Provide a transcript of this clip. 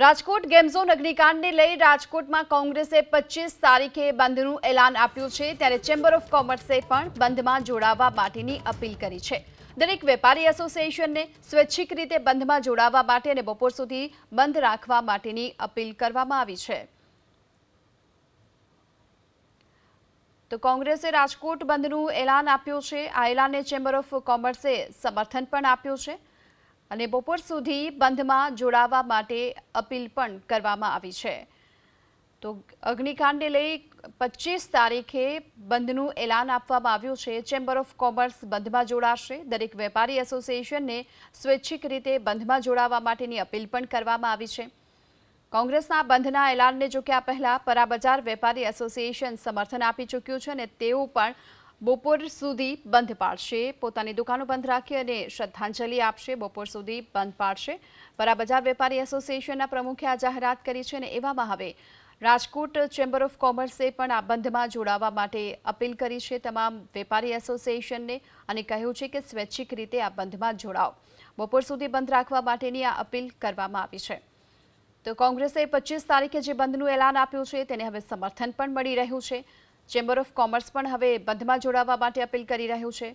Rajkot game zone અગ્નિકાંડને લઈ રાજકોટમાં કોંગ્રેસે 25 તારીખે બંધનું એલાન આપ્યું છે, ત્યારે ચેમ્બર ઓફ કોમર્સે પણ બંધમાં જોડાવા માટેની અપીલ કરી છે। દરેક વેપારી એસોસિએશનને સ્વૈચ્છિક રીતે બંધમાં જોડાવા માટે અને બપોર સુધી બંધ રાખવા માટેની અપીલ કરવામાં આવી છે। તો કોંગ્રેસે રાજકોટ બંધનું એલાન આપ્યું છે। આ એલાનને ચેમ્બર ઓફ કોમર્સે સમર્થન પણ આપ્યું છે અને બપોર સુધી બંધમાં જોડાવા માટે અપીલ પણ કરવામાં આવી છે। તો અગ્નિકાંડને લઈ 25 તારીખે બંધનું એલાન આપવામાં આવ્યું છે। ચેમ્બર ઓફ કોમર્સ બંધમાં જોડાશે। દરેક વેપારી એસોસિએશનને સ્વૈચ્છિક રીતે બંધમાં જોડાવા માટેની અપીલ પણ કરવામાં આવી છે। કોંગ્રેસના બંધના એલાનને જો કે આ પહેલા પરાબજાર વેપારી એસોસિએશન સમર્થન આપી ચૂક્યું છે અને તેઓ પણ બપોર સુધી બંધ પાડશે, પોતાની દુકાનો બંધ રાખી અને શ્રદ્ધાંજલિ આપશે, બપોર સુધી બંધ પાડશે। પરાબજાર વેપારી એસોસિએશનના પ્રમુખે આ જાહેરાત કરી છે અને એવામાં હવે રાજકોટ ચેમ્બર ઓફ કોમર્સે પણ આ બંધમાં જોડાવા માટે અપીલ કરી છે તમામ વેપારી એસોસિએશનને અને કહ્યું છે કે સ્વૈચ્છિક રીતે આ બંધમાં જોડાઓ, બપોર સુધી બંધ રાખવા માટેની આ અપીલ કરવામાં આવી છે। તો કોંગ્રેસે 25 તારીખે જે બંધનું એલાન આપ્યું છે તેને હવે સમર્થન પણ મળી રહ્યું છે। ચેમ્બર ઓફ કોમર્સ પણ હવે બંધમાં જોડાવા માટે અપીલ કરી રહ્યું છે।